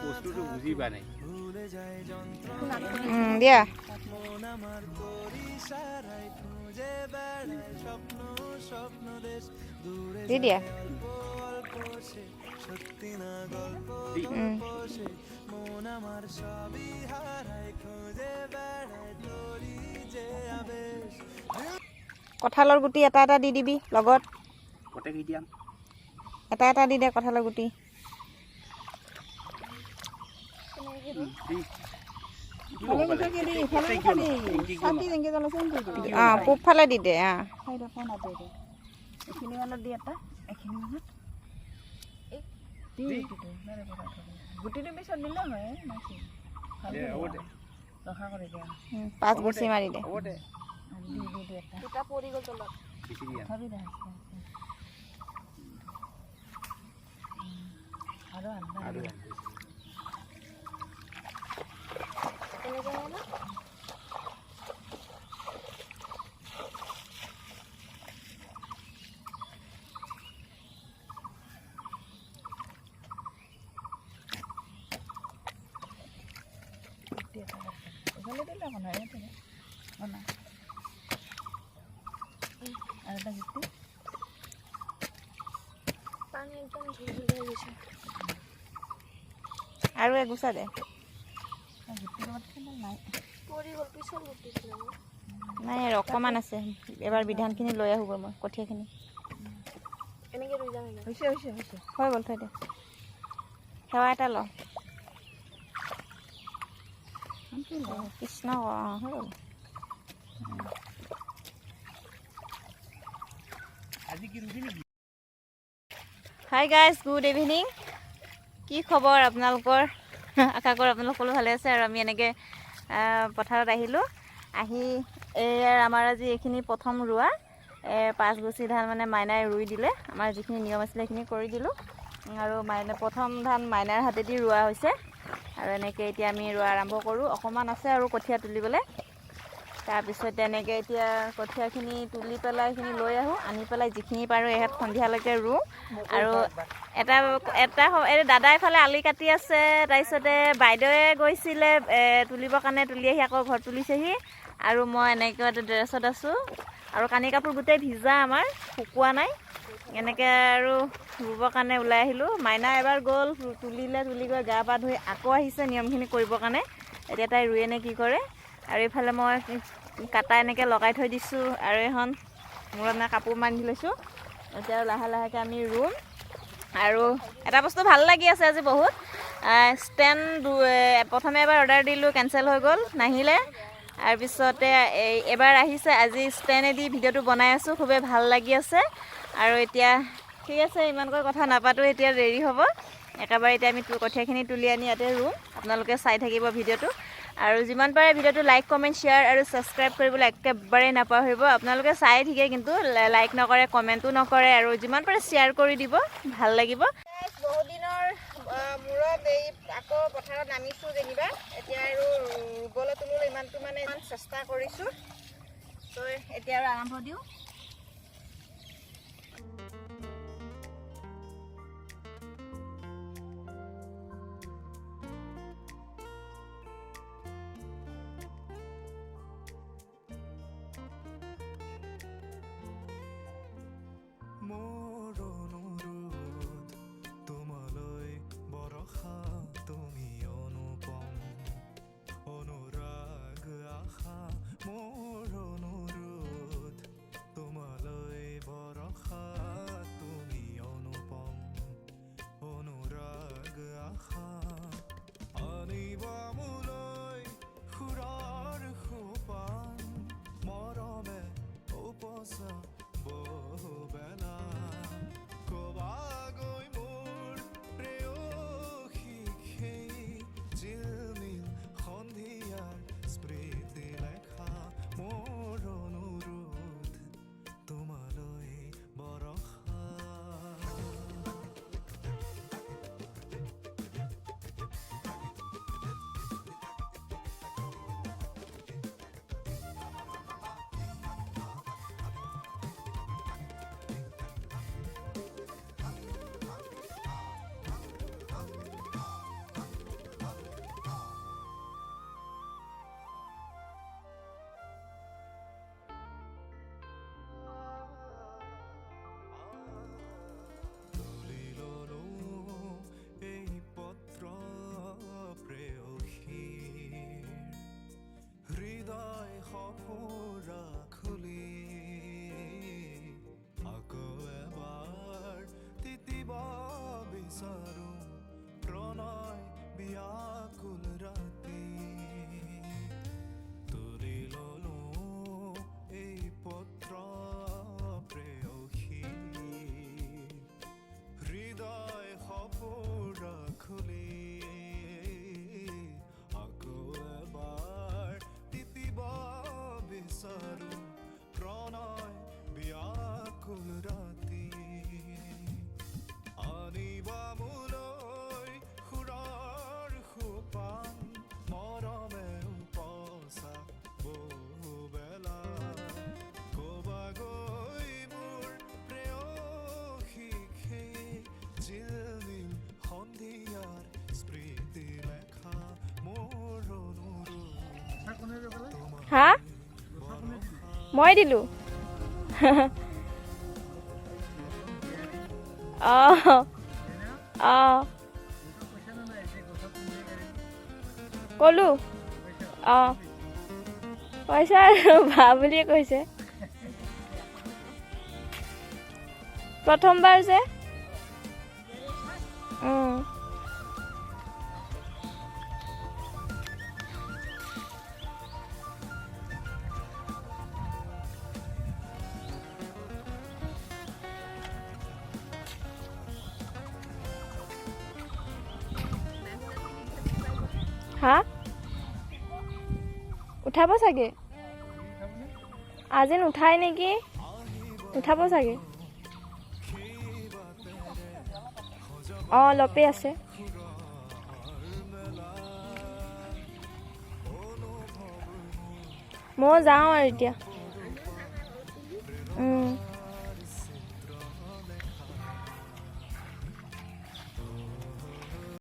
বস্তুটো বুজি পোৱা নাই দিয়া দি দিয়া কঁঠালৰ গুটি এটা এটা দি দিবি লগত এটা এটা দি দে কঁঠালৰ গুটি পূব ফালে দি দে গুটিটো পিছত দিলে হয় 5 গুচি মাৰি দে আৰু এগুচা দে নাই আৰু অকণমান আছে এবাৰ বিধানখিনি লৈ আহোগৈ মই কঠীয়াখিনি হৈ গ'ল থৈ দে সেৱা এটা ল কৃষ্ণ হৈ গ'ল হাই গাইজ গুড ইভিনিং কি খবৰ আপোনালোকৰ আশা কৰোঁ আপোনালোক সকলো ভালে আছে আৰু আমি এনেকৈ পথাৰত আহিলোঁ আহি এয়াৰ আমাৰ আজি এইখিনি প্ৰথম ৰোৱা 5 গুচি ধান মানে মাইনাই ৰুই দিলে আমাৰ যিখিনি নিয়ম আছিলে সেইখিনি কৰি দিলোঁ আৰু প্ৰথম ধান মাইনাৰ হাতেদি ৰোৱা হৈছে আৰু এনেকৈ এতিয়া আমি ৰোৱা আৰম্ভ কৰোঁ অকণমান আছে আৰু কঠীয়া তুলিবলৈ তাৰপিছত এনেকৈ এতিয়া কঠীয়াখিনি তুলি পেলাই এইখিনি লৈ আহোঁ আনি পেলাই যিখিনি পাৰোঁ এহাত সন্ধিয়ালৈকে ৰুওঁ আৰু এটা দাদাই ফালে আলি কাটি আছে তাৰপিছতে বাইদেৱে গৈছিলে তুলিবৰ কাৰণে তুলি আহি আকৌ ঘৰত তুলিছেহি আৰু মই এনেকৈ এটা ড্ৰেছত আছোঁ আৰু কানি কাপোৰ গোটেই ভিজা আমাৰ শুকোৱা নাই এনেকৈ আৰু ৰুবৰ কাৰণে ওলাই আহিলোঁ মাইনা এবাৰ গ'ল তুলি গৈ গা পা ধুই আকৌ আহিছে নিয়মখিনি কৰিবৰ কাৰণে এতিয়া তাই ৰুৱে নে কি কৰে আৰু এইফালে মই কাটা এনেকৈ লগাই থৈ দিছোঁ আৰু এখন মূৰত মানে কাপোৰ বান্ধি লৈছোঁ এতিয়া আৰু লাহেকৈ আমি ৰুম আৰু এটা বস্তু ভাল লাগি আছে আজি বহুত ষ্টেণ্ড প্ৰথমে এবাৰ অৰ্ডাৰ দিলোঁ কেঞ্চেল হৈ গ'ল নাহিলে তাৰপিছতে এবাৰ আহিছে আজি ষ্টেণ্ডেদি ভিডিঅ'টো বনাই আছোঁ খুবেই ভাল লাগি আছে আৰু এতিয়া ঠিক আছে ইমানকৈ কথা নাপাতোঁ এতিয়া দেৰি হ'ব একেবাৰে এতিয়া আমি কঠীয়াখিনি তুলি আনি ইয়াতে ৰুম আপোনালোকে চাই থাকিব ভিডিঅ'টো আৰু যিমান পাৰে ভিডিঅ'টো লাইক কমেণ্ট শ্বেয়াৰ আৰু ছাবস্ক্ৰাইব কৰিবলৈ একেবাৰে নাপাহৰিব আপোনালোকে চাই ঠিকে কিন্তু লাইক নকৰে কমেণ্টো নকৰে আৰু যিমান পাৰে শ্বেয়াৰ কৰি দিব ভাল লাগিব বহুত দিনৰ মূৰত এই আকৌ পথাৰত নামিছোঁ যেনিবা এতিয়া আৰু ৰুবলৈ তোলোঁ ইমানটো মানে ইমান চেষ্টা কৰিছোঁ ত' এতিয়া আৰু আৰম্ভ দিওঁ হা মই দিলোঁ অঁ অঁ ক'লোঁ অঁ পইচা ভা বুলিয়ে কৈছে প্ৰথমবাৰ যে হা উঠাব চাগে আজি নুঠাই নেকি উঠাব চাগে অঁ অলপেই আছে মই যাওঁ আৰু এতিয়া